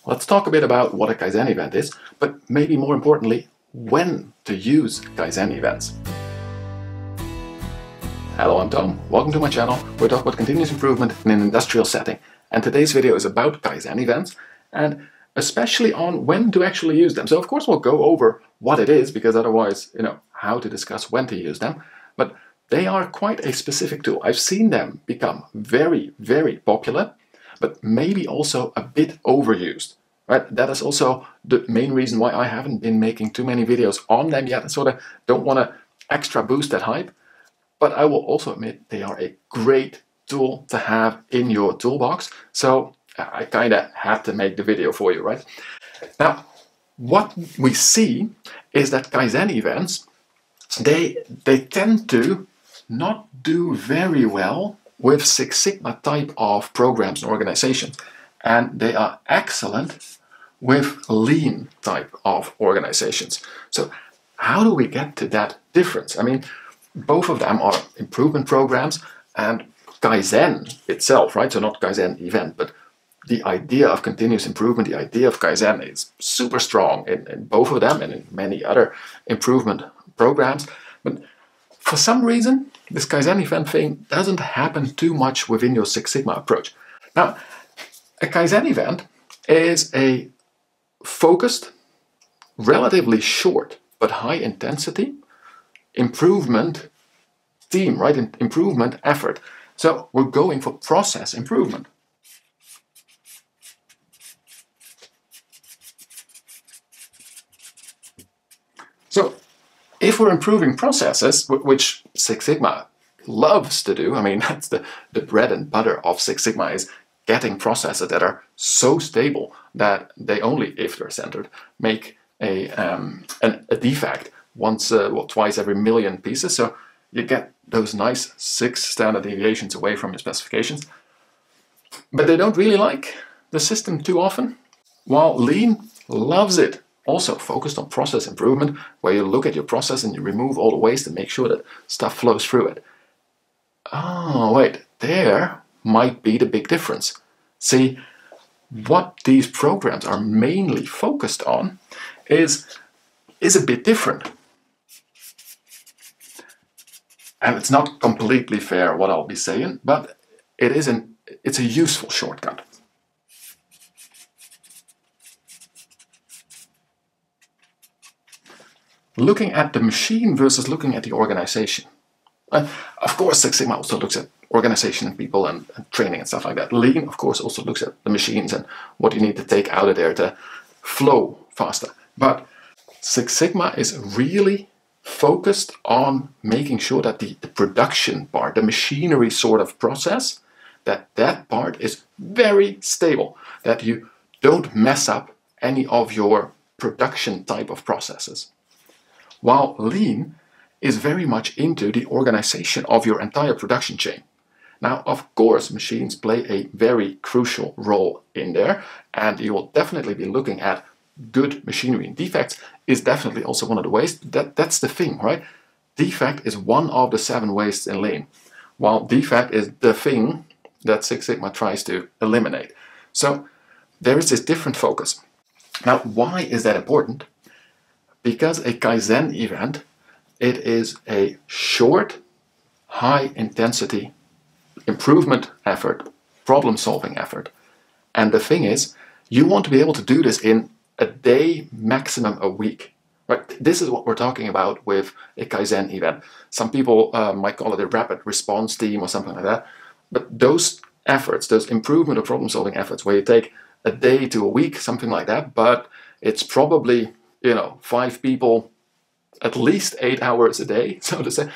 Let's talk a bit about what a Kaizen event is, but maybe more importantly, when to use Kaizen events. Hello, I'm Tom. Welcome to my channel, where we talk about continuous improvement in an industrial setting. And today's video is about Kaizen events, and especially on when to actually use them. So of course we'll go over what it is, because otherwise, how to discuss when to use them. But they are quite a specific tool. I've seen them become very, very popular, but maybe also a bit overused. Right? That is also the main reason why I haven't been making too many videos on them yet. I sort of don't want to extra boost that hype. But I will also admit they are a great tool to have in your toolbox. So I kind of had to make the video for you, right? Now, what we see is that Kaizen events, they tend to not do very well with Six Sigma type of programs and organizations. And they are excellent with lean type of organizations. So how do we get to that difference? I mean, both of them are improvement programs, and Kaizen itself, right? So not Kaizen event, but the idea of continuous improvement, the idea of Kaizen is super strong in both of them and in many other improvement programs. But for some reason, this Kaizen event thing doesn't happen too much within your Six Sigma approach. Now, a Kaizen event is a focused, relatively short, but high intensity improvement team, right? Improvement effort. So we're going for process improvement. So if we're improving processes, which Six Sigma loves to do, I mean, that's the bread and butter of Six Sigma, is getting processes that are so stable that they only, if they're centered, make a defect once, twice every million pieces. So you get those nice 6 standard deviations away from your specifications. But they don't really like the system too often, while Lean loves it. Also focused on process improvement, where you look at your process and you remove all the waste and make sure that stuff flows through it. Oh, wait, there might be the big difference. See, what these programs are mainly focused on is a bit different. And it's not completely fair what I'll be saying, but it's a useful shortcut. Looking at the machine versus looking at the organization. Of course, Six Sigma also looks at organization and people and training and stuff like that. Lean, of course, also looks at the machines and what you need to take out of there to flow faster. But Six Sigma is really focused on making sure that the production part, the machinery sort of process, that part is very stable, that you don't mess up any of your production type of processes. While Lean is very much into the organization of your entire production chain. Now, of course, machines play a very crucial role in there, and you will definitely be looking at good machinery. And defects is definitely also one of the ways. That's the thing, right? Defect is one of the 7 wastes in Lean, while defect is the thing that Six Sigma tries to eliminate. So there is this different focus. Now, why is that important? Because a Kaizen event, it is a short, high-intensity improvement effort, problem-solving effort. And the thing is, you want to be able to do this in a day, maximum a week. Right? This is what we're talking about with a Kaizen event. Some people might call it a rapid response team or something like that. But those efforts, those improvement or problem-solving efforts, where you take a day to a week, something like that, but it's probably 5 people, at least 8 hours a day, so to say.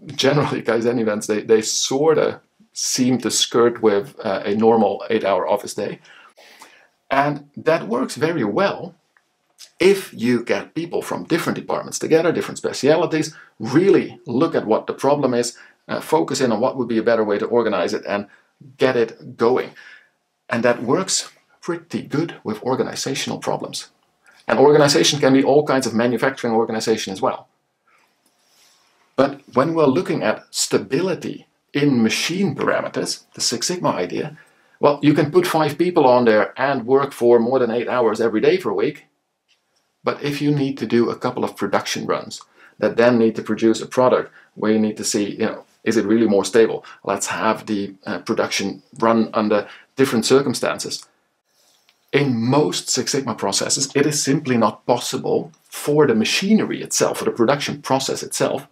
Generally, Kaizen events, they sort of seem to skirt with a normal 8-hour office day. And that works very well if you get people from different departments together, different specialities, really look at what the problem is, focus in on what would be a better way to organize it and get it going. And that works pretty good with organizational problems. And organization can be all kinds of manufacturing organization as well. But when we're looking at stability in machine parameters, the Six Sigma idea, Well, you can put 5 people on there and work for more than 8 hours every day for a week. But if you need to do a couple of production runs that then need to produce a product where you need to see, is it really more stable? Let's have the production run under different circumstances. In most Six Sigma processes, it is simply not possible for the machinery itself, for the production process itself,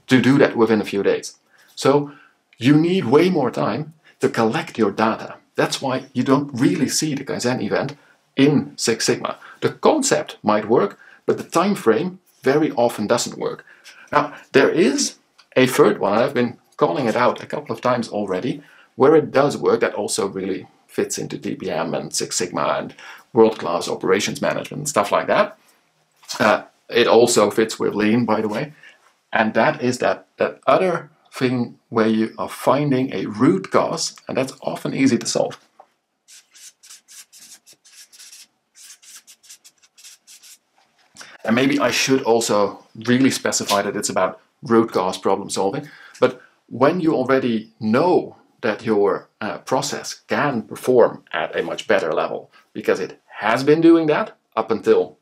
to do that within a few days. So you need way more time to collect your data. That's why you don't really see the Kaizen event in Six Sigma. The concept might work, but the time frame very often doesn't work. Now, there is a third one, I've been calling it out a couple of times already, where it does work, that also really fits into TPM and Six Sigma and world-class operations management and stuff like that. It also fits with Lean, by the way. And that is that other thing where you are finding a root cause, and that's often easy to solve. And maybe I should also really specify that it's about root cause problem solving. But when you already know that your process can perform at a much better level because it has been doing that up until,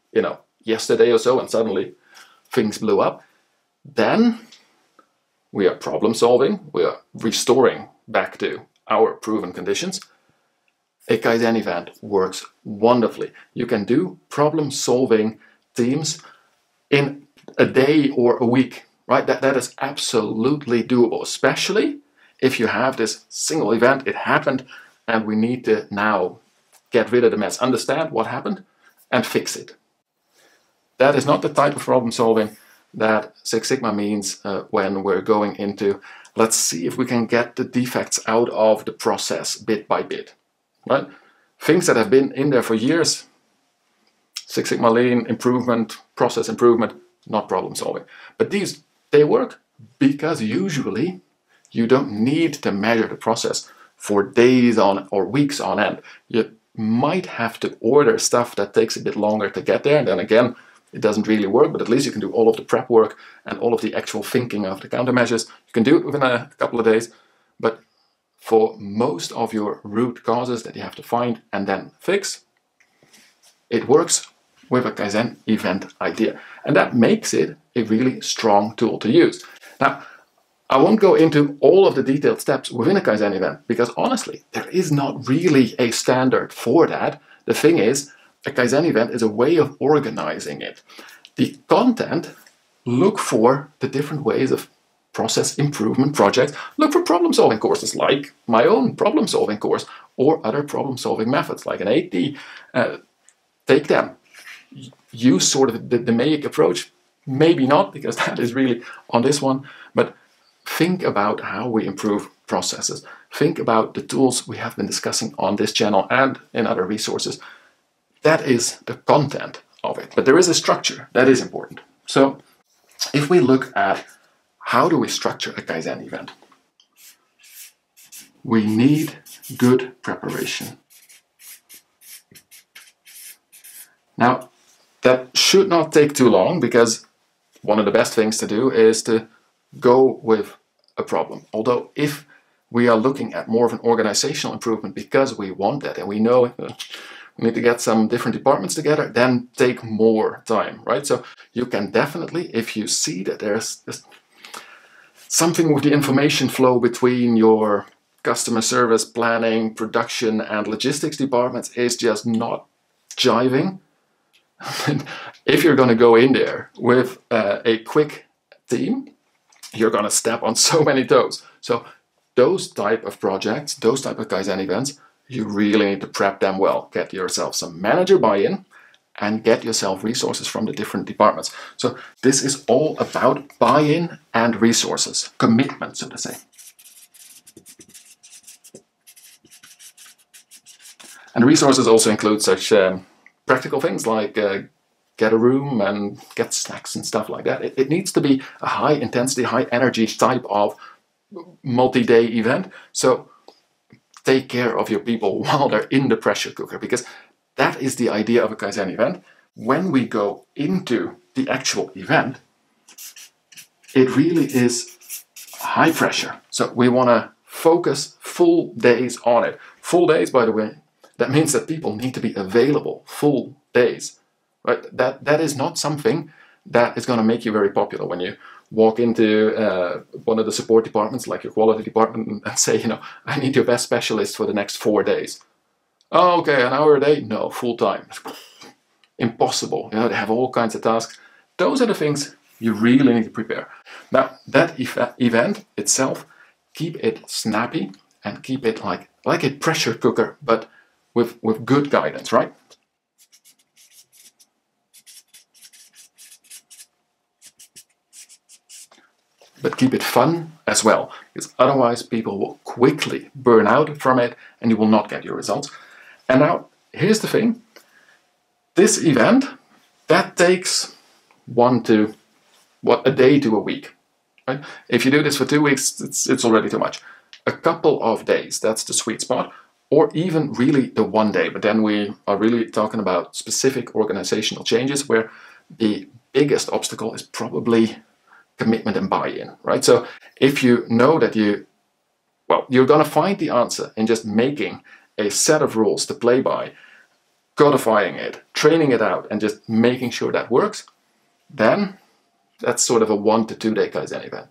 yesterday or so, and suddenly things blew up, then we are problem solving, we are restoring back to our proven conditions. A Kaizen event works wonderfully. You can do problem solving teams in a day or a week, right? That is absolutely doable, especially if you have this single event, it happened, and we need to now get rid of the mess, understand what happened, and fix it. That is not the type of problem solving that Six Sigma means when we're going into, let's see if we can get the defects out of the process bit by bit, right? Things that have been in there for years, Six Sigma Lean improvement, process improvement, not problem solving. But these, they work because usually you don't need to measure the process for days on or weeks on end. You might have to order stuff that takes a bit longer to get there, and then again, it doesn't really work, but at least you can do all of the prep work and all of the actual thinking of the countermeasures. You can do it within a couple of days, but for most of your root causes that you have to find and then fix, it works with a Kaizen event idea. And that makes it a really strong tool to use. Now, I won't go into all of the detailed steps within a Kaizen event because honestly, there is not really a standard for that. The thing is, a Kaizen event is a way of organizing it. The content, look for the different ways of process improvement projects. Look for problem-solving courses like my own problem-solving course or other problem-solving methods like an 8D. Take them. Use sort of the DMAIC approach. Maybe not, because that is really on this one, but think about how we improve processes. Think about the tools we have been discussing on this channel and in other resources. That is the content of it. But there is a structure that is important. So if we look at how do we structure a Kaizen event, we need good preparation. Now, that should not take too long because one of the best things to do is to go with a problem. Although if we are looking at more of an organizational improvement because we want that and we know we need to get some different departments together, then take more time, right? So you can definitely, if you see that there's something with the information flow between your customer service, planning, production, and logistics departments is just not jiving, if you're going to go in there with a quick team, you're going to step on so many toes. So those type of projects, those type of Kaizen events, you really need to prep them well. Get yourself some manager buy-in and get yourself resources from the different departments. So this is all about buy-in and resources, commitment, so to say. And resources also include such practical things like get a room and get snacks and stuff like that. It needs to be a high intensity, high energy type of multi-day event. So take care of your people while they're in the pressure cooker, because that is the idea of a Kaizen event. When we go into the actual event, it really is high pressure. So we want to focus full days on it. Full days, by the way, that means that people need to be available full days, right? That is not something that is going to make you very popular when you walk into one of the support departments, like your quality department, and say, I need your best specialist for the next 4 days. Oh, okay, an hour a day? No, full time. Impossible. They have all kinds of tasks. Those are the things you really need to prepare. Now, that event itself, keep it snappy and keep it like a pressure cooker, but with good guidance, right? But keep it fun as well, because otherwise people will quickly burn out from it and you will not get your results. And now, here's the thing. This event, that takes a day to a week. Right? If you do this for 2 weeks, it's already too much. A couple of days, that's the sweet spot, or even really the 1 day. But then we are really talking about specific organizational changes where the biggest obstacle is probably commitment and buy-in, right? So if you know that you're going to find the answer in just making a set of rules to play by, codifying it, training it out, and just making sure that works, then that's sort of a 1 to 2 day Kaizen event.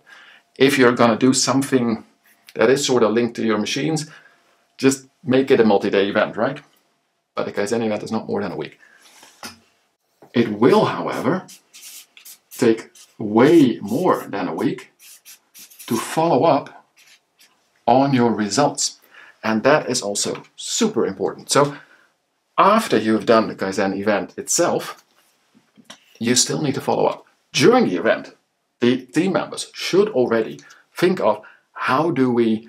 If you're going to do something that is sort of linked to your machines, just make it a multi-day event, right? But a Kaizen event is not more than a week. It will, however, take way more than a week to follow up on your results. And that is also super important. So after you've done the Kaizen event itself, you still need to follow up. During the event, the team members should already think of how do we,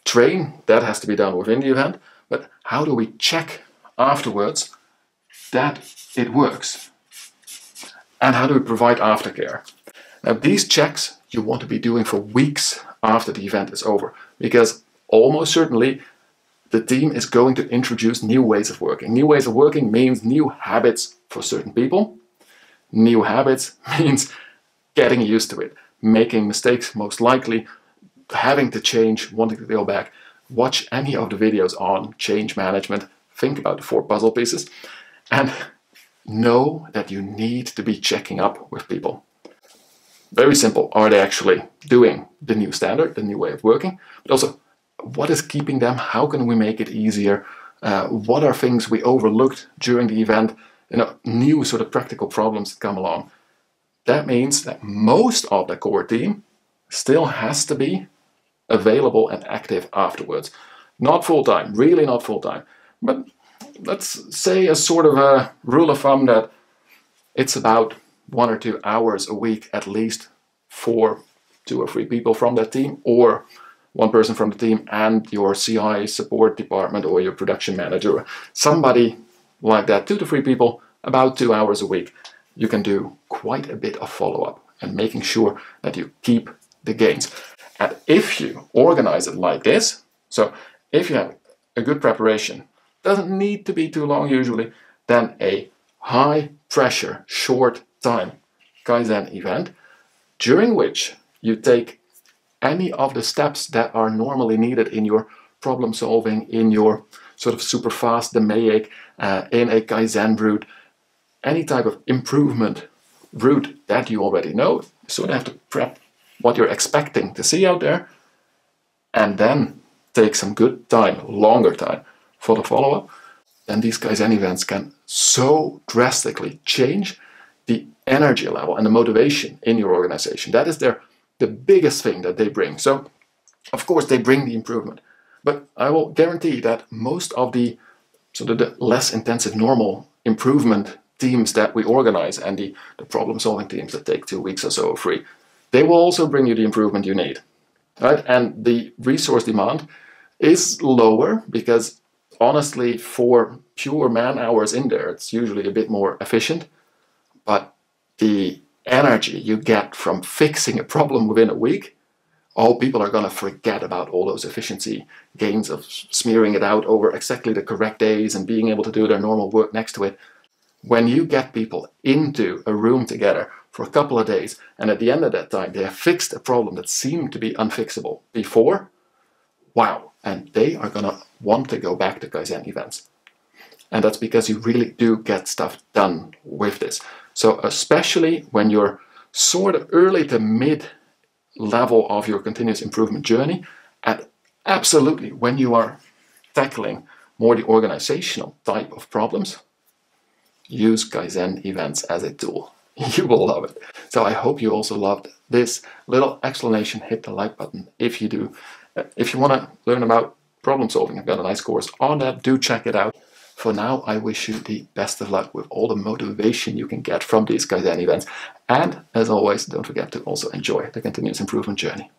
train, that has to be done within the event, but how do we check afterwards that it works? And how do we provide aftercare? Now, these checks you want to be doing for weeks after the event is over, because almost certainly the team is going to introduce new ways of working. New ways of working means new habits for certain people. New habits means getting used to it, making mistakes most likely, having to change, wanting to go back. Watch any of the videos on change management. Think about the 4 puzzle pieces and know that you need to be checking up with people. Very simple. Are they actually doing the new standard, the new way of working? But also, what is keeping them? How can we make it easier? What are things we overlooked during the event? New sort of practical problems that come along. That means that most of the core team still has to be available and active afterwards. Not full-time, really not full-time. But let's say a sort of a rule of thumb that it's about 1 or 2 hours a week at least for 2 or 3 people from that team, or 1 person from the team and your CI support department or your production manager. Somebody like that, 2 to 3 people, about 2 hours a week. You can do quite a bit of follow-up and making sure that you keep the gains. And if you organize it like this, so if you have a good preparation, doesn't need to be too long usually, then a high pressure, short time Kaizen event, during which you take any of the steps that are normally needed in your problem solving, in your sort of super fast DMAIC, in a Kaizen route, any type of improvement route that you already know. You sort of have to prep what you're expecting to see out there, and then take some good time, longer time, for the follow-up. Then these Kaizen events can so drastically change the energy level and the motivation in your organization. That is the biggest thing that they bring. So, of course, they bring the improvement. But I will guarantee that most of the less intensive normal improvement teams that we organize and the problem-solving teams that take 2 weeks or so or 3, they will also bring you the improvement you need. Right? And the resource demand is lower because, honestly, for pure man hours in there, it's usually a bit more efficient. But the energy you get from fixing a problem within a week, all people are going to forget about all those efficiency gains of smearing it out over exactly the correct days and being able to do their normal work next to it. When you get people into a room together for a couple of days, and at the end of that time they have fixed a problem that seemed to be unfixable before, wow, and they are going to want to go back to Kaizen events. And that's because you really do get stuff done with this. So especially when you're sort of early to mid level of your continuous improvement journey, and absolutely when you are tackling more the organizational type of problems, use Kaizen events as a tool. You will love it. So I hope you also loved this little explanation. Hit the like button if you do. If you want to learn about problem solving, I've got a nice course on that. Do check it out. For now, I wish you the best of luck with all the motivation you can get from these Kaizen events. And as always, don't forget to also enjoy the continuous improvement journey.